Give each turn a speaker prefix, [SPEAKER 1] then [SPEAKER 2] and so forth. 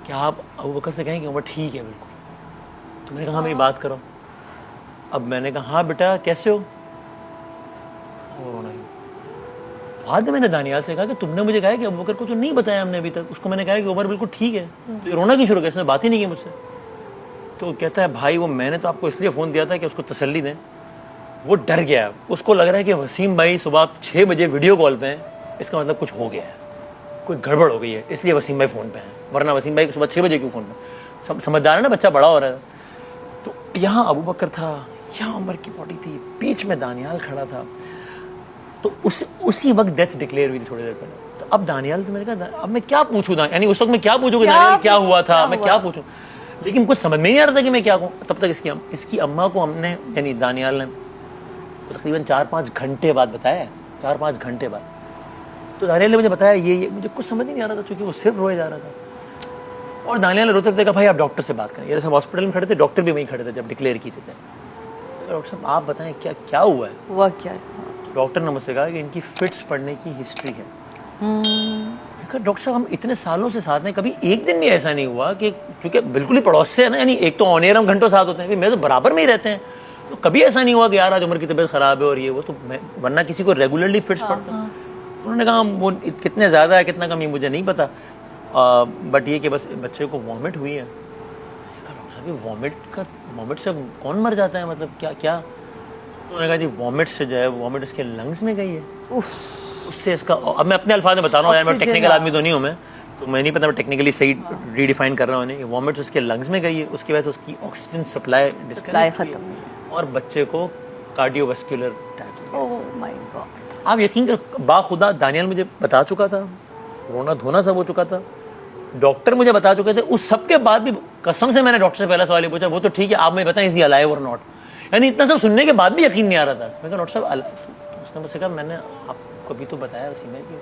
[SPEAKER 1] कि आप अबू बकर से कहें कि उमर ठीक है बिल्कुल। तो मैंने कहा हाँ मेरी बात करो। अब मैंने कहा हाँ बेटा कैसे हो। वो रोना ही। बाद में मैंने दानियाल से कहा कि तुमने मुझे कहा कि अबू बकर को तो नहीं बताया हमने अभी तक। उसको मैंने कहा कि उमर बिल्कुल ठीक है। तो रोना क्यों शुरू किया, उसने बात ही नहीं की मुझसे। तो कहता है भाई वो मैंने तो आपको इसलिए फ़ोन दिया था कि उसको तसल्ली दें। वो डर गया, उसको लग रहा है कि वसीम भाई सुबह 6 बजे वीडियो कॉल पे हैं, इसका मतलब कुछ हो गया है, कोई गड़बड़ हो गई है, इसलिए वसीम भाई फ़ोन पे हैं, वरना वसीम भाई सुबह 6 बजे क्यों फ़ोन पे। समझदार है ना, बच्चा बड़ा हो रहा है। तो यहाँ अबू बकर था, यहाँ उमर की बॉडी थी, बीच में दानियाल खड़ा था। तो उसी वक्त डेथ डिक्लेयर हुई थी थोड़ी देर पहले। तो अब दानियाल से मैंने कहा अब मैं क्या पूछूँ, यानी उस वक्त मैं क्या पूछूँ कि दानियाल क्या हुआ था, मैं क्या पूछूँ। लेकिन कुछ समझ में नहीं आ रहा था कि मैं क्या कहूँ। तब तक इसकी अम्मा को हमने, यानी दानियाल ने तकरीबन 4-5 घंटे बाद बताया, 4-5 घंटे बाद। तो दानियाल ने मुझे बताया ये मुझे कुछ समझ ही नहीं आ रहा था, क्योंकि वो सिर्फ रोए जा रहा था। और दानियाल ने रोते रोते कहा भाई आप डॉक्टर से बात करें। जैसे हॉस्पिटल में खड़े थे, डॉक्टर भी वहीं खड़े थे जब डिक्लेयर की थी। डॉक्टर साहब आप बताएं क्या हुआ है।
[SPEAKER 2] हुआ क्या है?
[SPEAKER 1] डॉक्टर ने मुझसे कहा कि इनकी फिट्स पड़ने की हिस्ट्री है। डॉक्टर साहब हम इतने सालों से साथ हैं, कभी एक दिन भी ऐसा नहीं हुआ कि, क्योंकि बिल्कुल ही पड़ोस से है ना, यानी एक तो ऑन एयर हम घंटों साथ होते हैं, मेरे तो बराबर में ही रहते हैं, तो कभी ऐसा नहीं हुआ कि यार आज उमर की तबीयत ख़राब है और ये वो। तो मैं वरना किसी को रेगुलरली फिट्स पड़ता है। उन्होंने कहा वो कितने ज़्यादा है कितना कम ये मुझे नहीं पता, बट ये कि बस बच्चे को वॉमिट हुई है। डॉक्टर साहब वॉमिट से कौन मर जाता है, मतलब क्या। उन्होंने कहा जी वॉमिट से जो है, वॉमिट उसके लंग्स में गई है, उससे इसका, अब मैं अपने अल्फाज में बता रहा हूँ यार, मैं टेक्निकल आदमी तो नहीं हूँ मैं, तो मैं नहीं पता मैं टेक्निकली सही रीडिफाइन कर रहा हूँ। वॉमिट उसके लंग्स में गई है, उसकी वजह से उसकी ऑक्सीजन सप्लाई डिस्कनेक्ट खत्म और बच्चे को cardiovascular attack.
[SPEAKER 2] Oh my God.
[SPEAKER 1] आप यकीन कर, बाखुदा दानियाल मुझे बता चुका था, रोना धोना सब हो चुका था, डॉक्टर मुझे बता चुके थे। उस सब के बाद भी कसम से मैंने डॉक्टर से पहला सवाल पूछा, वो तो ठीक है आप मुझे बताएं इज ही अलाइव और नॉट। यानी इतना सब सुनने के बाद भी यकीन नहीं आ रहा था। मैं कहा डॉक्टर साहब, उसने मुझसे कहा मैंने आपको अभी तो बताया वसीम भाई कि